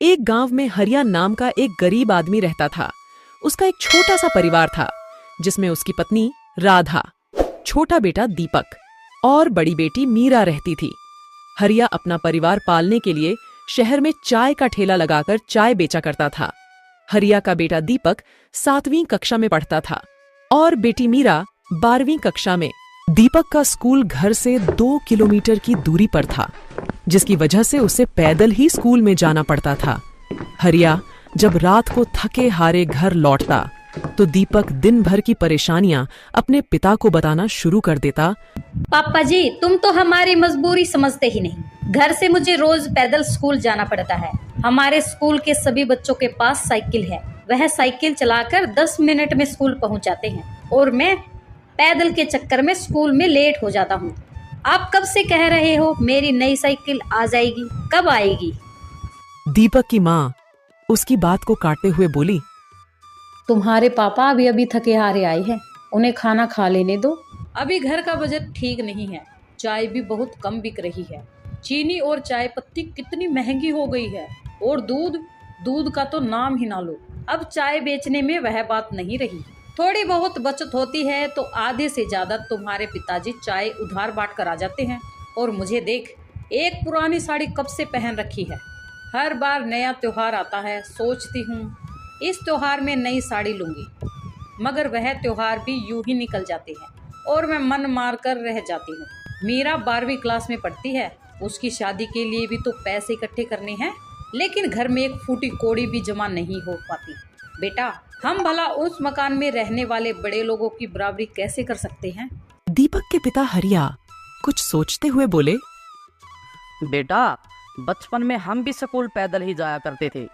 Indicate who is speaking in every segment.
Speaker 1: एक गांव में हरिया नाम का एक गरीब आदमी रहता था। उसका एक छोटा सा परिवार था जिसमें उसकी पत्नी राधा, छोटा बेटा दीपक और बड़ी बेटी मीरा रहती थी। हरिया अपना परिवार पालने के लिए शहर में चाय का ठेला लगाकर चाय बेचा करता था। हरिया का बेटा दीपक 7वीं कक्षा में पढ़ता था और बेटी मीरा 12वीं कक्षा में। दीपक का स्कूल घर से 2 किलोमीटर की दूरी पर था, जिसकी वजह से उसे पैदल ही स्कूल में जाना पड़ता था। हरिया जब रात को थके हारे घर लौटता तो दीपक दिन भर की परेशानियां अपने पिता को बताना शुरू कर देता।
Speaker 2: पापा जी, तुम तो हमारी मजबूरी समझते ही नहीं। घर से मुझे रोज पैदल स्कूल जाना पड़ता है। हमारे स्कूल के सभी बच्चों के पास साइकिल है। वह साइकिल चलाकर 10 मिनट में स्कूल पहुंच जाते हैं और मैं पैदल के चक्कर में स्कूल में लेट हो जाता हूँ। आप कब से कह रहे हो मेरी नई साइकिल आ जाएगी, कब आएगी?
Speaker 1: दीपक की माँ उसकी बात को काटते हुए बोली,
Speaker 3: तुम्हारे पापा अभी अभी थके हारे आए हैं, उन्हें खाना खा लेने दो।
Speaker 4: अभी घर का बजट ठीक नहीं है। चाय भी बहुत कम बिक रही है। चीनी और चाय पत्ती कितनी महंगी हो गई है। और दूध का तो नाम ही ना लो। अब चाय बेचने में वह बात नहीं रही। थोड़ी बहुत बचत होती है तो आधे से ज्यादा तुम्हारे पिताजी चाय उधार बांट कर आ जाते हैं। और मुझे देख, एक पुरानी साड़ी कब से पहन रखी है। हर बार नया त्योहार आता है, सोचती हूँ इस त्योहार में नई साड़ी लूंगी, मगर वह त्योहार भी यूं ही निकल जाते हैं और मैं मन मार कर रह जाती हूँ। मीरा 12वीं क्लास में पढ़ती है, उसकी शादी के लिए भी तो पैसे इकट्ठे करने हैं, लेकिन घर में एक फूटी कौड़ी भी जमा नहीं हो पाती। बेटा, हम भला उस मकान में रहने वाले बड़े लोगों की बराबरी कैसे कर सकते हैं?
Speaker 1: दीपक के पिता हरिया कुछ सोचते हुए बोले,
Speaker 5: बेटा, बचपन में हम भी स्कूल पैदल ही जाया करते थे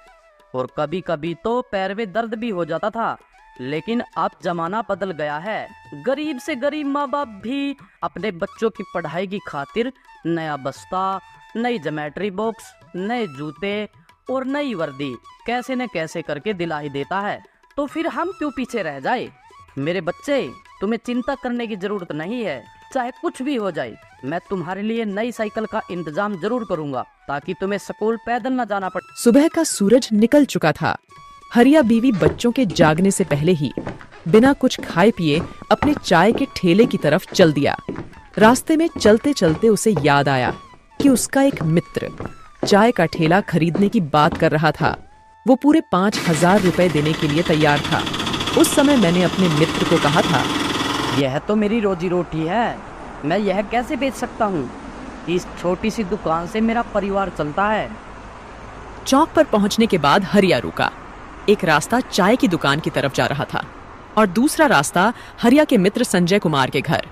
Speaker 5: और कभी कभी तो पैर में दर्द भी हो जाता था। लेकिन अब जमाना बदल गया है। गरीब से गरीब माँ बाप भी अपने बच्चों की पढ़ाई की खातिर नया बस्ता, नई ज्योमेट्री बॉक्स, नए जूते और नई वर्दी कैसे न कैसे करके दिला ही देता है। तो फिर हम क्यों पीछे रह जाए? मेरे बच्चे, तुम्हें चिंता करने की जरूरत नहीं है। चाहे कुछ भी हो जाए, मैं तुम्हारे लिए नई साइकिल का इंतजाम जरूर करूंगा ताकि तुम्हें स्कूल पैदल न जाना पड़े।
Speaker 1: सुबह का सूरज निकल चुका था। हरिया बीवी बच्चों के जागने से पहले ही बिना कुछ खाए पिए अपने चाय के ठेले की तरफ चल दिया। रास्ते में चलते चलते उसे याद आया कि उसका एक मित्र चाय का ठेला खरीदने की बात कर रहा था। वो पूरे 5,000 रुपए देने के लिए तैयार था। उस समय मैंने अपने मित्र को कहा था,
Speaker 5: यह तो मेरी रोजी रोटी है, मैं यह कैसे बेच सकता हूँ? इस छोटी सी दुकान से मेरा परिवार चलता है।
Speaker 1: चौक पर पहुंचने के बाद हरिया रुका। एक रास्ता चाय की दुकान की तरफ जा रहा था और दूसरा रास्ता हरिया के मित्र संजय कुमार के घर।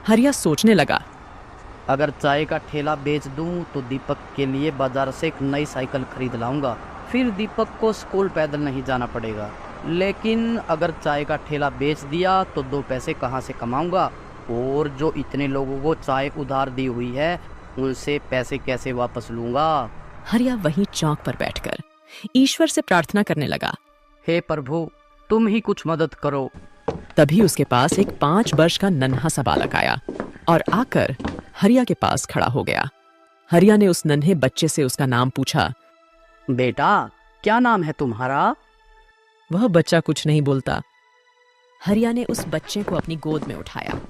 Speaker 1: हरिया सोचने लगा,
Speaker 5: अगर चाय का ठेला बेच दूं तो दीपक के लिए बाजार से एक नई साइकिल खरीद लाऊंगा, फिर दीपक को स्कूल पैदल नहीं जाना पड़ेगा। लेकिन अगर चाय का ठेला बेच दिया तो 2 पैसे कहाँ से कमाऊंगा? और जो इतने लोगों को चाय उधार दी हुई है उनसे पैसे कैसे वापस लूंगा?
Speaker 1: हरिया वहीं चौक पर बैठकर ईश्वर से प्रार्थना करने लगा,
Speaker 5: हे प्रभु, तुम ही कुछ मदद करो।
Speaker 1: तभी उसके पास एक 5 वर्ष का नन्हा सा बालक आया और आकर हरिया के पास खड़ा हो गया। हरिया ने उस नन्हे बच्चे से उसका नाम पूछा।
Speaker 5: बेटा, क्या नाम है तुम्हारा?
Speaker 1: वह बच्चा कुछ नहीं बोलता। हरिया ने उस बच्चे को अपनी गोद में उठाया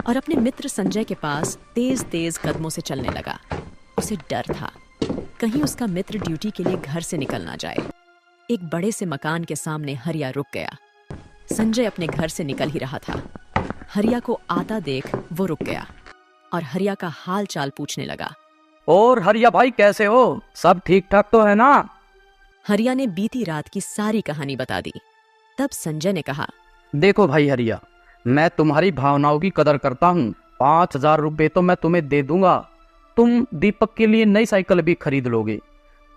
Speaker 1: और अपने मित्र संजय के पास तेज तेज कदमों से चलने लगा। उसे डर था कहीं उसका मित्र ड्यूटी के लिए घर से निकल ना जाए। एक बड़े से मकान के सामने हरिया रुक गया। संजय अपने घर से निकल ही रहा था। हरिया को आता देख वो रुक गया और हरिया का हाल चाल पूछने लगा।
Speaker 5: और हरिया भाई, कैसे हो? सब ठीक ठाक तो है ना?
Speaker 1: हरिया ने बीती रात की सारी कहानी बता दी। तब संजय ने कहा,
Speaker 5: देखो भाई हरिया, मैं तुम्हारी भावनाओं की कदर करता हूँ। 5,000 रुपए तो मैं तुम्हें दे दूंगा। तुम दीपक के लिए नई साइकिल भी खरीद लोगे।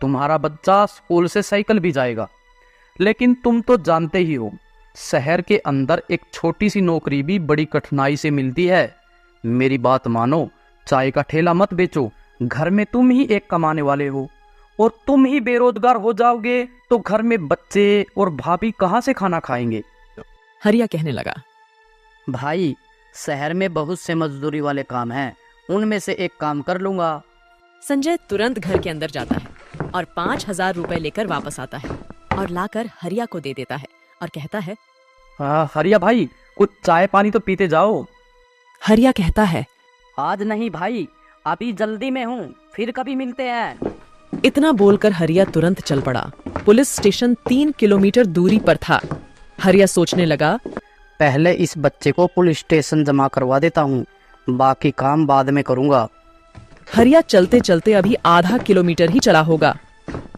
Speaker 5: तुम्हारा बच्चा स्कूल से साइकिल भी जाएगा। लेकिन तुम तो जानते ही हो, शहर के अंदर एक छोटी सी नौकरी भी बड़ी कठिनाई से मिलती है। मेरी बात मानो, चाय का ठेला मत बेचो। घर में तुम ही एक कमाने वाले हो और तुम ही बेरोजगार हो जाओगे तो घर में बच्चे और भाभी कहाँ से खाना खाएंगे?
Speaker 1: हरिया कहने लगा,
Speaker 5: भाई, शहर में बहुत से मजदूरी वाले काम हैं, उनमें से एक काम कर लूंगा।
Speaker 1: संजय तुरंत घर के अंदर जाता है और 5,000 रुपए लेकर वापस आता है और लाकर हरिया को दे देता है और कहता है,
Speaker 5: हाँ हरिया भाई, कुछ चाय पानी तो पीते जाओ।
Speaker 1: हरिया कहता है,
Speaker 5: आज नहीं भाई, अभी जल्दी में हूँ, फिर कभी मिलते हैं।
Speaker 1: इतना बोलकर हरिया तुरंत चल पड़ा। पुलिस स्टेशन 3 किलोमीटर दूरी पर था। हरिया सोचने लगा,
Speaker 5: पहले इस बच्चे को पुलिस स्टेशन जमा करवा देता हूँ, बाकी काम बाद में करूँगा।
Speaker 1: हरिया चलते चलते अभी आधा किलोमीटर ही चला होगा।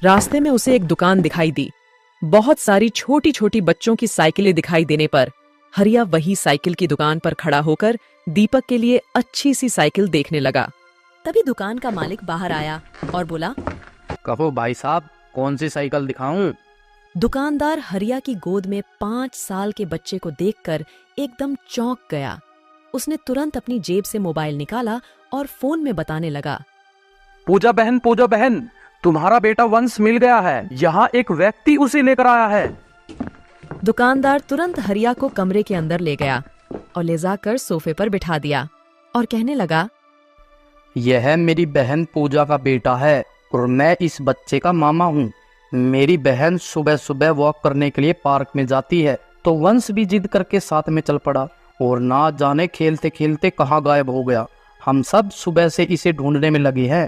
Speaker 1: रास्ते में उसे एक दुकान दिखाई दी। बहुत सारी छोटी छोटी बच्चों की साइकिलें दिखाई देने पर हरिया वही साइकिल की दुकान पर खड़ा होकर दीपक के लिए अच्छी सी साइकिल देखने लगा। तभी दुकान का मालिक बाहर आया और बोला,
Speaker 5: कहो भाई साहब, कौन सी साइकिल दिखाऊं?
Speaker 1: दुकानदार हरिया की गोद में 5 साल के बच्चे को देखकर एकदम चौंक गया। उसने तुरंत अपनी जेब से मोबाइल निकाला और फोन में बताने लगा,
Speaker 6: पूजा बहन, तुम्हारा बेटा वंश मिल गया है। यहाँ एक व्यक्ति उसे लेकर आया है।
Speaker 1: दुकानदार तुरंत हरिया को कमरे के अंदर ले गया और ले जाकर सोफे पर बिठा दिया और कहने लगा,
Speaker 5: यह मेरी बहन पूजा का बेटा है और मैं इस बच्चे का मामा हूँ। मेरी बहन सुबह सुबह वॉक करने के लिए पार्क में जाती है, तो वंश भी जिद करके साथ में चल पड़ा और ना जाने खेलते खेलते कहाँ गायब हो गया। हम सब सुबह से इसे ढूंढने में लगे हैं।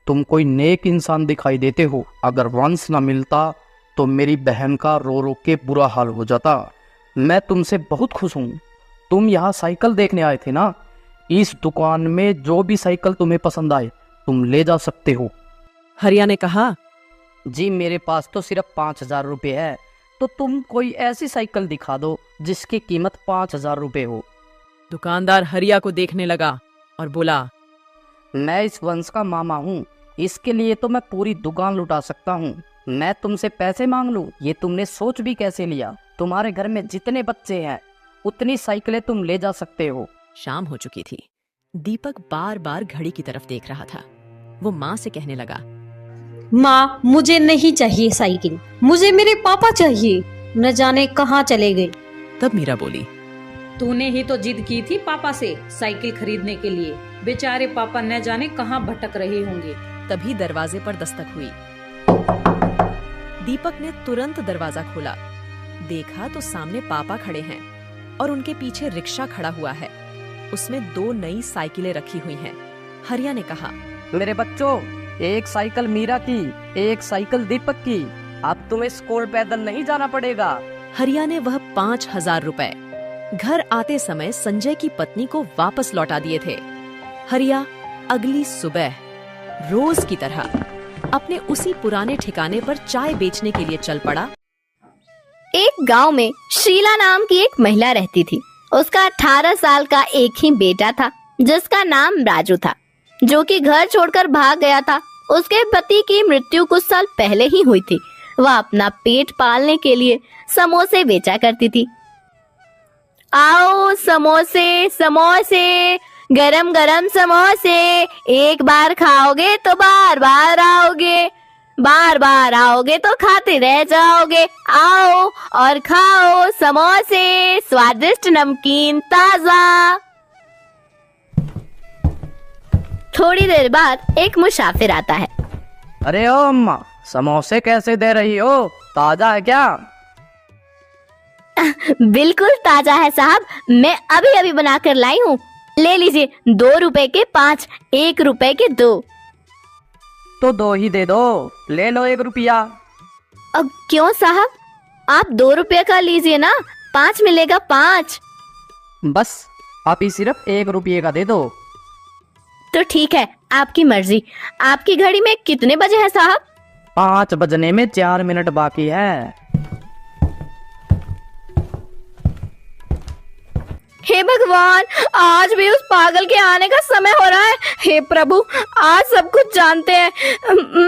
Speaker 5: तुम कोई नेक इंसान दिखाई देते हो। अगर वंश ना मिलता तो मेरी बहन का रो रो के बुरा हाल हो जाता। मैं तुमसे बहुत खुश हूँ। तुम यहाँ साइकिल देखने आए थे ना? इस दुकान में जो भी साइकिल तुम्हें पसंद आए तुम ले जा सकते हो।
Speaker 1: हरिया ने कहा,
Speaker 5: जी मेरे पास तो सिर्फ 5,000 रुपये है, तो तुम कोई ऐसी साइकिल दिखा दो जिसकी कीमत 5,000 रुपये हो।
Speaker 1: दुकानदार हरिया को देखने लगा और बोला,
Speaker 5: मैं इस वंश का मामा हूँ, इसके लिए तो मैं पूरी दुकान लुटा सकता हूँ। मैं तुमसे पैसे मांग लूँ, ये तुमने सोच भी कैसे लिया? तुम्हारे घर में जितने बच्चे हैं उतनी साइकिलें तुम ले जा सकते हो।
Speaker 1: शाम हो चुकी थी। दीपक बार बार घड़ी की तरफ देख रहा था। वो माँ से कहने लगा,
Speaker 2: माँ, मुझे नहीं चाहिए साइकिल, मुझे मेरे पापा चाहिए। न जाने कहाँ चले गए।
Speaker 1: तब मीरा बोली,
Speaker 4: तूने ही तो जिद की थी पापा से साइकिल खरीदने के लिए। बेचारे पापा न जाने कहाँ भटक रहे होंगे।
Speaker 1: तभी दरवाजे पर दस्तक हुई। दीपक ने तुरंत दरवाजा खोला। देखा तो सामने पापा खड़े हैं और उनके पीछे रिक्शा खड़ा हुआ है। उसमें 2 नई साइकिलें रखी हुई हैं। हरिया ने कहा,
Speaker 5: मेरे बच्चों, एक साइकिल मीरा की, एक साइकिल दीपक की। अब तुम्हें स्कूल पैदल नहीं जाना पड़ेगा।
Speaker 1: हरिया ने वह 5,000 रुपए घर आते समय संजय की पत्नी को वापस लौटा दिए थे। हरिया अगली सुबह रोज की तरह अपने उसी पुराने ठिकाने पर चाय बेचने के लिए चल पड़ा।
Speaker 7: एक गांव में शीला नाम की एक महिला रहती थी। उसका 18 साल का एक ही बेटा था जिसका नाम राजू था, जो कि घर छोड़कर भाग गया था। उसके पति की मृत्यु कुछ साल पहले ही हुई थी। वह अपना पेट पालने के लिए समोसे बेचा करती थी। आओ समोसे समोसे, गरम गरम समोसे, एक बार खाओगे तो बार बार आओगे, बार बार आओगे तो खाते रह जाओगे। आओ और खाओ समोसे, स्वादिष्ट नमकीन ताजा। थोड़ी देर बाद एक मुसाफिर आता है।
Speaker 5: अरे ओ अम्मा, समोसे कैसे दे रही हो? ताजा है क्या?
Speaker 7: बिल्कुल ताजा है साहब, मैं अभी अभी बनाकर लाई हूँ। ले लीजिए, 2 रुपए के 5, 1 रुपए के 2।
Speaker 5: तो 2 ही दे दो, ले लो 1 रुपया।
Speaker 7: अब क्यों साहब, आप 2 रुपए का लीजिए ना, 5 मिलेगा 5।
Speaker 5: बस आप ही सिर्फ 1 रुपये का दे दो।
Speaker 7: तो ठीक है, आपकी मर्जी। आपकी घड़ी में कितने बजे हैं साहब?
Speaker 5: 5 बजने में 4 मिनट बाकी है।
Speaker 7: हे भगवान, आज भी उस पागल के आने का समय हो रहा है। हे प्रभु, आज सब कुछ जानते हैं।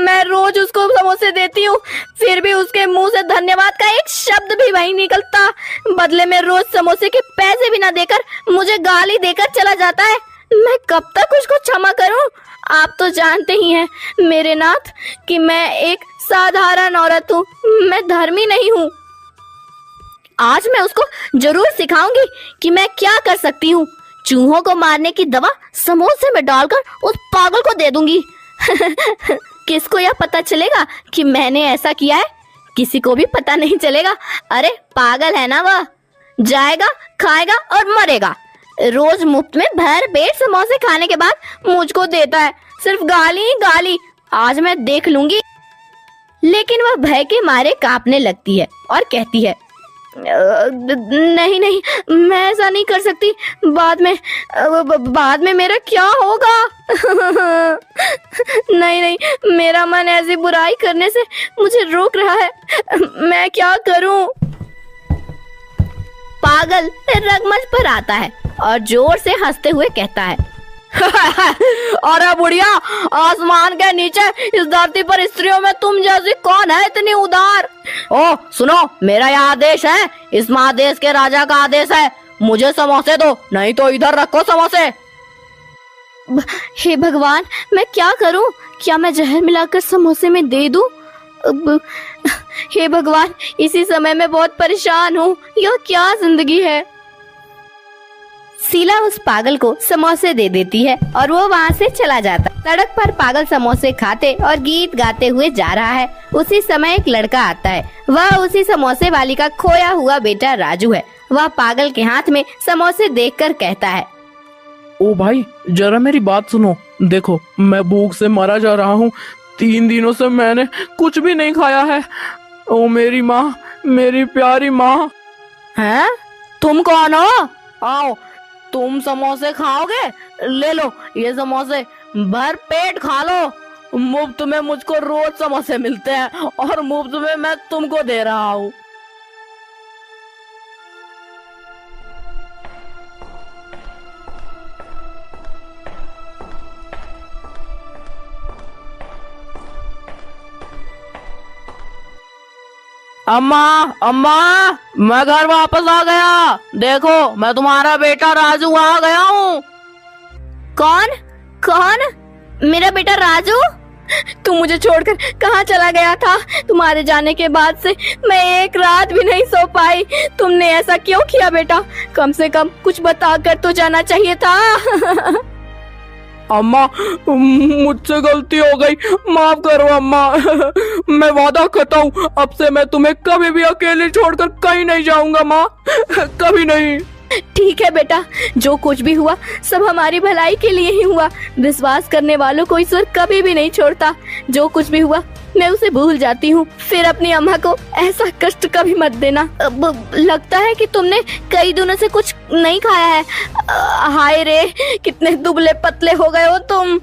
Speaker 7: मैं रोज उसको समोसे देती हूँ, फिर भी उसके मुंह से धन्यवाद का एक शब्द भी नहीं निकलता। बदले में रोज समोसे के पैसे भी ना देकर मुझे गाली देकर चला जाता है। मैं कब तक उसको क्षमा करूं? आप तो जानते ही हैं मेरे नाथ कि मैं एक साधारण औरत हूँ, मैं धर्मी नहीं हूँ। आज मैं उसको जरूर सिखाऊंगी कि मैं क्या कर सकती हूँ। चूहों को मारने की दवा समोसे में डालकर उस पागल को दे दूंगी। किसको यह पता चलेगा कि मैंने ऐसा किया है? किसी को भी पता नहीं चलेगा। अरे पागल है ना वह, जाएगा खाएगा और मरेगा। रोज मुफ्त में भर पेट समोसे खाने के बाद मुझको देता है, सिर्फ गाली ही गाली। आज मैं देख लूंगी। लेकिन वह भय के मारे कांपने लगती है और कहती है, नहीं नहीं, मैं ऐसा नहीं कर सकती। बाद में मेरा क्या होगा? नहीं नहीं, मेरा मन ऐसी बुराई करने से मुझे रोक रहा है। मैं क्या करूं? पागल रंगमंच पर आता है और जोर से हंसते हुए कहता है, अरे बुढ़िया, आसमान के नीचे इस धरती पर स्त्रियों में तुम जैसी कौन है इतनी उदार? ओ सुनो, मेरा यह आदेश है, इस महादेश के राजा का आदेश है, मुझे समोसे दो, नहीं तो इधर रखो समोसे। हे भगवान, मैं क्या करूं? क्या मैं जहर मिलाकर समोसे में दे दूं? हे भगवान, इसी समय मैं बहुत परेशान हूँ। यह क्या जिंदगी है? शीला उस पागल को समोसे दे देती है और वो वहाँ से चला जाता। सड़क पर पागल समोसे खाते और गीत गाते हुए जा रहा है। उसी समय एक लड़का आता है। वह उसी समोसे वाली का खोया हुआ बेटा राजू है। वह पागल के हाथ में समोसे देखकर कहता है,
Speaker 6: ओ भाई, जरा मेरी बात सुनो। देखो, मैं भूख से मरा जा रहा हूँ। 3 दिनों से मैंने कुछ भी नहीं खाया है। ओ मेरी माँ, मेरी प्यारी माँ।
Speaker 3: हैं? तुम कौन हो? आओ, तुम समोसे खाओगे? ले लो ये समोसे, भर पेट खा लो। मुफ्त में मुझको रोज समोसे मिलते हैं और मुफ्त में मैं तुमको दे रहा हूँ। अम्मा, अम्मा, मैं घर वापस आ गया। देखो, मैं तुम्हारा बेटा राजू आ गया हूँ।
Speaker 7: कौन? कौन? मेरा बेटा राजू? तू मुझे छोड़कर कहाँ चला गया था? तुम्हारे जाने के बाद से मैं एक रात भी नहीं सो पाई। तुमने ऐसा क्यों किया बेटा? कम से कम कुछ बताकर तो जाना चाहिए था।
Speaker 6: अम्मा, मुझसे गलती हो गई, माफ करो अम्मा। मैं वादा करता हूँ, अब से मैं तुम्हें कभी भी अकेले छोड़कर कहीं नहीं जाऊंगा माँ, कभी नहीं।
Speaker 7: ठीक है बेटा, जो कुछ भी हुआ सब हमारी भलाई के लिए ही हुआ। विश्वास करने वालों को ईश्वर कभी भी नहीं छोड़ता। जो कुछ भी हुआ मैं उसे भूल जाती हूँ। फिर अपनी अम्मा को ऐसा कष्ट कभी मत देना। लगता है कि तुमने कई दिनों से कुछ नहीं खाया है। हाय रे, कितने दुबले पतले हो गए हो तुम।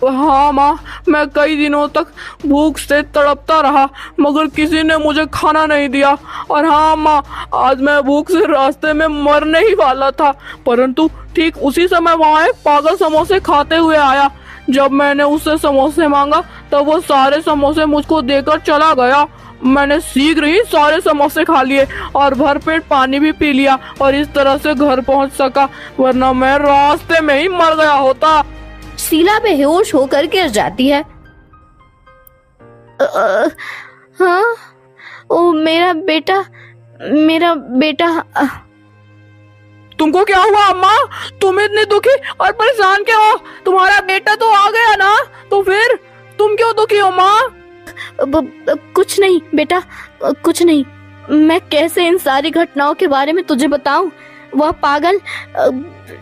Speaker 6: हाँ माँ, मैं कई दिनों तक भूख से तड़पता रहा, मगर किसी ने मुझे खाना नहीं दिया। और हाँ माँ, आज मैं भूख से रास्ते में मरने ही वाला था, परंतु ठीक उसी समय वहाँ एक पागल समोसे खाते हुए आया। जब मैंने उससे समोसे मांगा तब वो सारे समोसे मुझको देकर चला गया। मैंने शीघ्र ही सारे समोसे खा लिए और भरपेट पानी भी पी लिया और इस तरह से घर पहुँच सका, वरना मैं रास्ते में ही मर गया होता।
Speaker 7: शीला बेहोश होकर गिर जाती है। हाँ, ओ मेरा बेटा, मेरा बेटा।
Speaker 6: तुमको क्या हुआ अम्मा? तुम इतनी दुखी और परेशान क्यों हो? तुम्हारा बेटा तो आ गया ना, तो फिर तुम क्यों दुखी हो माँ?
Speaker 7: कुछ नहीं बेटा, कुछ नहीं। मैं कैसे इन सारी घटनाओं के बारे में तुझे बताऊं? वह पागल,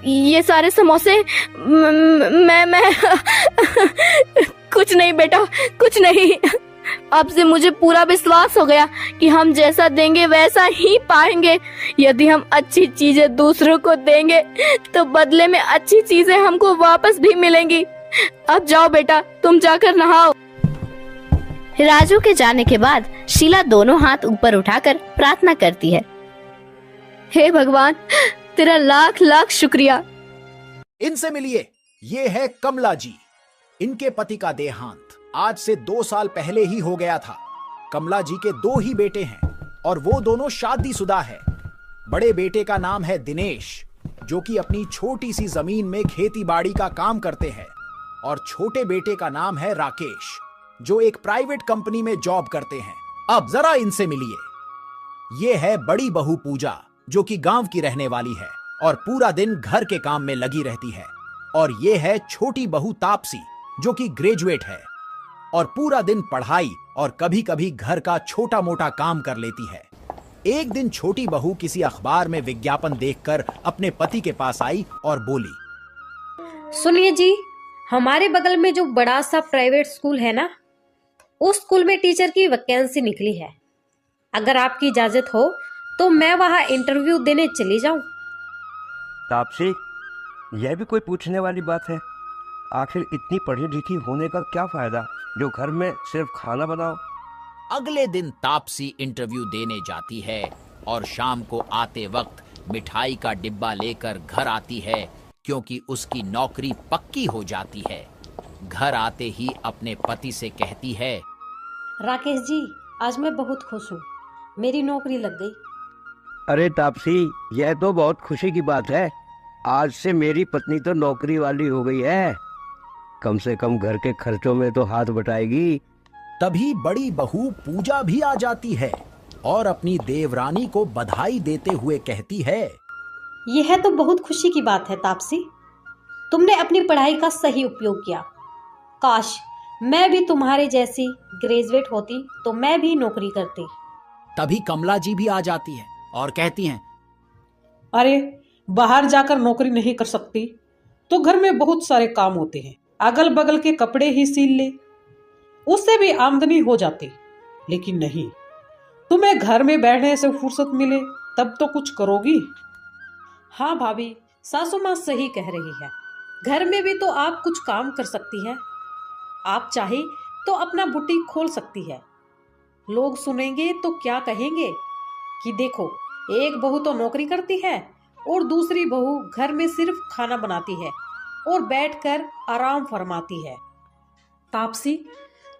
Speaker 7: ये सारे समोसे, मैं कुछ नहीं बेटा, कुछ नहीं। अब से मुझे पूरा विश्वास हो गया कि हम जैसा देंगे वैसा ही पाएंगे। यदि हम अच्छी चीजें दूसरों को देंगे तो बदले में अच्छी चीजें हमको वापस भी मिलेंगी। अब जाओ बेटा, तुम जाकर नहाओ। राजू के जाने के बाद शीला दोनों हाथ ऊपर उठाकर प्रार्थना करती है, हे भगवान, तेरा लाख लाख शुक्रिया।
Speaker 8: इनसे मिलिए, ये है कमला जी। इनके पति का देहांत आज से 2 साल पहले ही हो गया था। कमला जी के 2 ही बेटे हैं और वो दोनों शादीशुदा है। बड़े बेटे का नाम है दिनेश, जो कि अपनी छोटी सी जमीन में खेती बाड़ी का काम करते हैं, और छोटे बेटे का नाम है राकेश, जो एक प्राइवेट कंपनी में जॉब करते हैं। अब जरा इनसे मिलिए। ये है बड़ी बहू पूजा, जो कि गांव की रहने वाली है और पूरा दिन घर के काम में लगी रहती है। और ये है छोटी बहू तापसी, जो कि ग्रेजुएट है। और पूरा दिन पढ़ाई और कभी कभी घर का छोटा मोटा काम कर लेती है। एक दिन छोटी बहू किसी अखबार में विज्ञापन देखकर अपने पति के पास आई और बोली,
Speaker 2: सुनिए जी, हमारे बगल में जो बड़ा सा प्राइवेट स्कूल है ना, उस स्कूल में टीचर की वैकेंसी निकली है। अगर आपकी इजाजत हो तो मैं वहां इंटरव्यू देने चली जाऊं।
Speaker 9: तापसी, यह भी कोई पूछने वाली बात है? आखिर इतनी पढ़ी लिखी होने का क्या फायदा जो घर में सिर्फ खाना बनाओ।
Speaker 8: अगले दिन तापसी इंटरव्यू देने जाती है और शाम को आते वक्त मिठाई का डिब्बा लेकर घर आती है, क्योंकि उसकी नौकरी पक्की हो जाती है। घर आते ही अपने पति से कहती है,
Speaker 2: राकेश जी, आज मैं बहुत खुश हूँ, मेरी नौकरी लग गई।
Speaker 9: अरे तापसी, यह तो बहुत खुशी की बात है। आज से मेरी पत्नी तो नौकरी वाली हो गई है। कम से कम घर के खर्चों में तो हाथ बटाएगी।
Speaker 8: तभी बड़ी बहू पूजा भी आ जाती है और अपनी देवरानी को बधाई देते हुए कहती है,
Speaker 2: यह तो बहुत खुशी की बात है तापसी, तुमने अपनी पढ़ाई का सही उपयोग किया। काश मैं भी तुम्हारे जैसी ग्रेजुएट होती तो मैं भी नौकरी करती।
Speaker 8: तभी कमला जी भी आ जाती है और कहती हैं,
Speaker 10: अरे बाहर जाकर नौकरी नहीं कर सकती तो घर में बहुत सारे काम होते हैं, अगल बगल के कपड़े ही सील ले, उससे भी आमदनी हो जाती। लेकिन नहीं, तुम्हें घर में बैठने से फुर्सत मिले तब तो कुछ करोगी।
Speaker 4: हाँ भाभी, सासू माँ सही कह रही है। घर में भी तो आप कुछ काम कर सकती हैं। आप चाहे तो अपना बुटीक खोल सकती है। लोग सुनेंगे तो क्या कहेंगे कि देखो, एक बहू तो नौकरी करती है और दूसरी बहू घर में सिर्फ खाना बनाती है और बैठकर आराम फरमाती है। तापसी,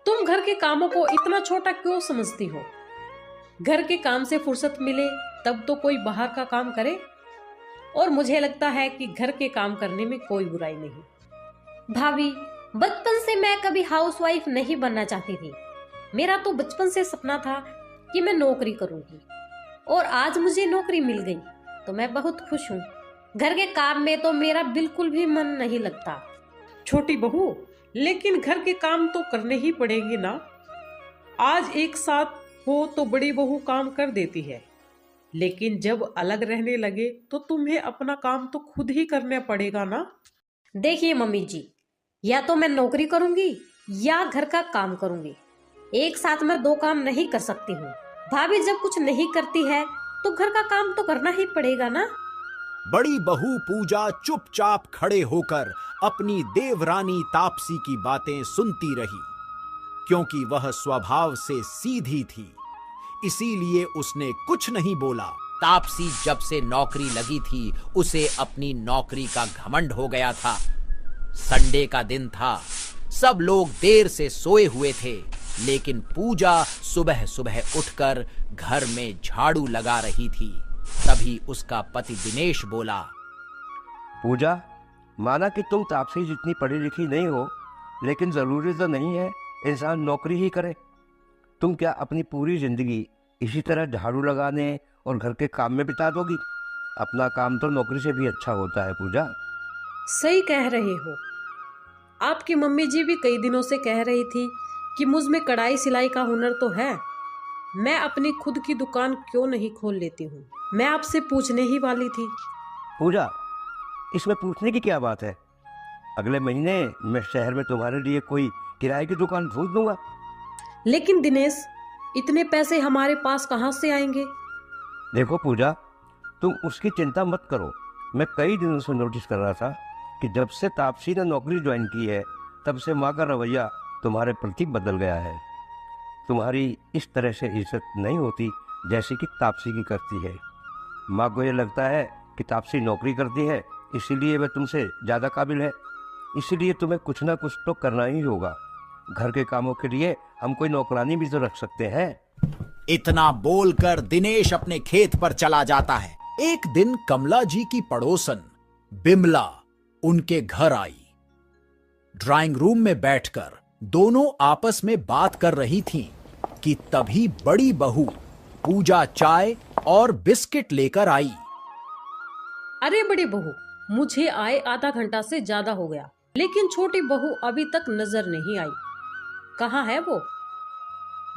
Speaker 4: तुम घर के कामों को इतना छोटा क्यों समझती हो? घर के काम से फुर्सत मिले तब तो कोई बाहर का काम करे, और मुझे लगता है कि घर के काम करने में कोई बुराई नहीं।
Speaker 2: भाभी, बचपन से मैं कभी हाउसवाइफ नहीं बनना चाहती थी। मेरा तो बचपन से सपना था कि मैं नौकरी करूंगी, और आज मुझे नौकरी मिल गई तो मैं बहुत खुश हूँ। घर के काम में तो मेरा बिल्कुल भी मन नहीं लगता।
Speaker 10: छोटी बहू, लेकिन घर के काम तो करने ही पड़ेंगे ना। आज एक साथ हो तो बड़ी बहू काम कर देती है, लेकिन जब अलग रहने लगे तो तुम्हें अपना काम तो खुद ही करना पड़ेगा ना।
Speaker 2: देखिए मम्मी जी, या तो मैं नौकरी करूंगी या घर का काम करूंगी। एक साथ मैं दो काम नहीं कर सकती हूँ। भाभी जब कुछ नहीं करती है तो घर का काम तो करना ही पड़ेगा ना।
Speaker 8: बड़ी बहू पूजा चुपचाप खड़े होकर अपनी देवरानी तापसी की बातें सुनती रही, क्योंकि वह स्वभाव से सीधी थी, इसीलिए उसने कुछ नहीं बोला। तापसी जब से नौकरी लगी थी उसे अपनी नौकरी का घमंड हो गया था। संडे का दिन था, सब लोग देर से सोए हुए थे, लेकिन पूजा सुबह सुबह उठकर घर में झाड़ू लगा रही थी। तभी उसका पति दिनेश बोला,
Speaker 9: पूजा, माना कि तुम तापसी जितनी पढ़ी लिखी नहीं हो, लेकिन ज़रूरी तो नहीं है इंसान नौकरी ही करे। तुम क्या अपनी पूरी ज़िंदगी इसी तरह झाड़ू लगाने और घर के काम में बिता दोगी? अपना काम तो नौकरी से भी अच्छा होता है पूजा।
Speaker 4: सही कह रहे हो। आपकी मम्मी जी भी कई दिनों से कह रही थी कि मुझ में कढ़ाई सिलाई का हुनर तो है, मैं अपनी खुद की दुकान क्यों नहीं खोल लेती हूँ। मैं आपसे पूछने ही वाली थी।
Speaker 9: पूजा, इसमें पूछने की क्या बात है? अगले महीने मैं शहर में तुम्हारे लिए कोई किराए की दुकान ढूंढ दूंगा।
Speaker 4: लेकिन दिनेश, इतने पैसे हमारे पास कहाँ से आएंगे?
Speaker 9: देखो पूजा, तुम उसकी चिंता मत करो। मैं कई दिनों से नोटिस कर रहा था कि जब से तापसी ने नौकरी ज्वाइन की है तब से माँ का रवैया तुम्हारे प्रति बदल गया है। तुम्हारी इस तरह से इज्जत नहीं होती जैसी कि तापसी की करती है। माँ को ये लगता है कि तापसी नौकरी करती है, इसीलिए वह तुमसे ज़्यादा काबिल है। इसीलिए तुम्हें कुछ ना कुछ तो करना ही होगा। घर के कामों के लिए हम कोई नौकरानी भी तो रख सकते हैं।
Speaker 8: इतना बोलकर दिनेश अपने खेत पर चला जाता है। एक दिन कमला जी की पड़ोसन बिमला उनके घर आई। ड्राइंग रूम में बैठकर दोनों आपस में बात कर रही थीं कि तभी बड़ी बहू पूजा चाय और बिस्किट लेकर आई।
Speaker 4: अरे बड़ी बहू, मुझे आए आधा घंटा से ज्यादा हो गया, लेकिन छोटी बहू अभी तक नजर नहीं आई। कहाँ है वो?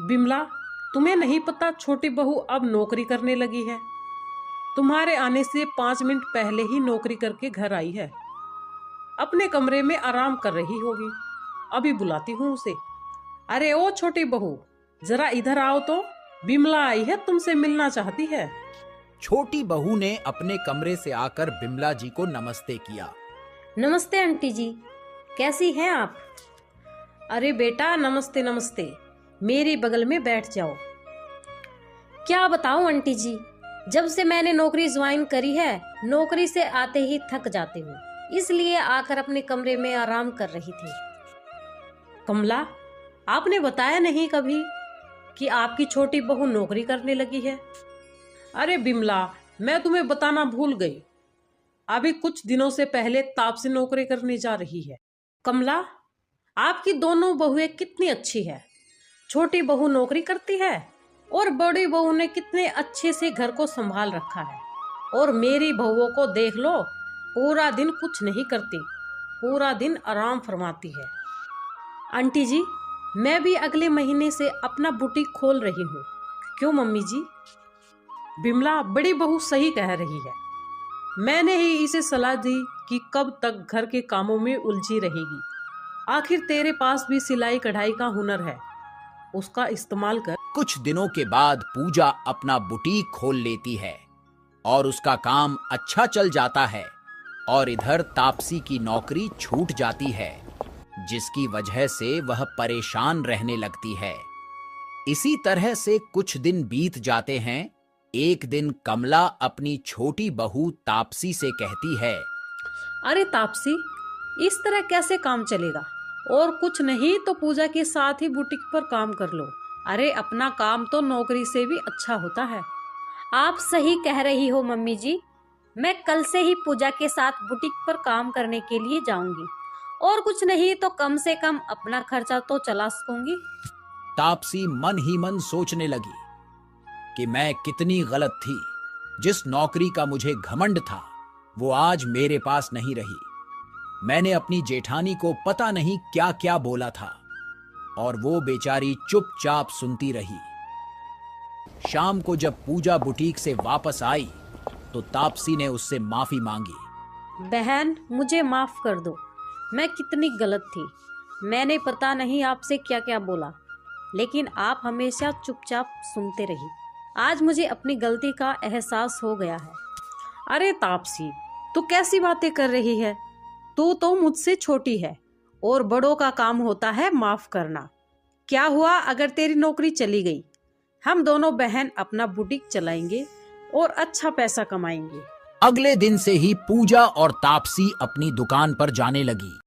Speaker 4: बिमला, तुम्हें नहीं पता छोटी बहू अब नौकरी करने लगी है। तुम्हारे आने से 5 मिनट पहले ही नौकरी करके घर आई है। अपने कमरे में आराम कर रही होगी। अभी बुलाती हूँ उसे। अरे ओ छोटी बहू, जरा इधर आओ तो, बिमला आई है, तुमसे मिलना चाहती है।
Speaker 8: छोटी बहू ने अपने कमरे से आकर बिमला जी को नमस्ते किया।
Speaker 2: नमस्ते आंटी जी, कैसी हैं आप?
Speaker 4: अरे बेटा, नमस्ते नमस्ते, मेरी बगल में बैठ जाओ।
Speaker 2: क्या बताऊं आंटी जी, जब से मैंने नौकरी ज्वाइन करी है, नौकरी से आते ही थक जाती हूँ, इसलिए आकर अपने कमरे में आराम कर रही थी।
Speaker 4: कमला, आपने बताया नहीं कभी कि आपकी छोटी बहू नौकरी करने लगी है। अरे बिमला, मैं तुम्हें बताना भूल गई। अभी कुछ दिनों से पहले तापसी नौकरी करने जा रही है। कमला, आपकी दोनों बहुएं कितनी अच्छी है। छोटी बहू नौकरी करती है और बड़ी बहू ने कितने अच्छे से घर को संभाल रखा है। और मेरी बहुओं को देख लो, पूरा दिन कुछ नहीं करती, पूरा दिन आराम फरमाती है।
Speaker 2: आंटी जी, मैं भी अगले महीने से अपना बुटीक खोल रही हूँ। क्यों मम्मी जी?
Speaker 4: बिमला, बड़ी बहू सही कह रही है। मैंने ही इसे सलाह दी कि कब तक घर के कामों में उलझी रहेगी। आखिर तेरे पास भी सिलाई कढ़ाई का हुनर है, उसका इस्तेमाल कर।
Speaker 8: कुछ दिनों के बाद पूजा अपना बुटीक खोल लेती है और उसका काम अच्छा चल जाता है। और इधर तापसी की नौकरी छूट जाती है, जिसकी वजह से वह परेशान रहने लगती है। इसी तरह से कुछ दिन बीत जाते हैं। एक दिन कमला अपनी छोटी बहू तापसी से कहती है,
Speaker 4: अरे तापसी, इस तरह कैसे काम चलेगा? और कुछ नहीं तो पूजा के साथ ही बुटीक पर काम कर लो। अरे अपना काम तो नौकरी से भी अच्छा होता है।
Speaker 2: आप सही कह रही हो मम्मी जी, मैं कल से ही पूजा के साथ बुटीक पर काम करने के लिए जाऊंगी। और कुछ नहीं तो कम से कम अपना खर्चा तो चला सकूंगी।
Speaker 8: तापसी मन ही मन सोचने लगी कि मैं कितनी गलत थी। जिस नौकरी का मुझे घमंड था, वो आज मेरे पास नहीं रही। मैंने अपनी जेठानी को पता नहीं क्या क्या बोला था और वो बेचारी चुपचाप सुनती रही। शाम को जब पूजा बुटीक से वापस आई तो तापसी ने उससे माफी मांगी।
Speaker 2: बहन, मुझे माफ कर दो, मैं कितनी गलत थी। मैंने पता नहीं आपसे क्या क्या बोला, लेकिन आप हमेशा चुपचाप सुनते रही। आज मुझे अपनी गलती का एहसास हो गया है।
Speaker 4: अरे तापसी, तू कैसी बातें कर रही है? तू तो मुझसे छोटी है और बड़ों का काम होता है माफ करना। क्या हुआ अगर तेरी नौकरी चली गई? हम दोनों बहन अपना बुटीक चलाएंगे और अच्छा पैसा कमाएंगे।
Speaker 8: अगले दिन से ही पूजा और तापसी अपनी दुकान पर जाने लगी।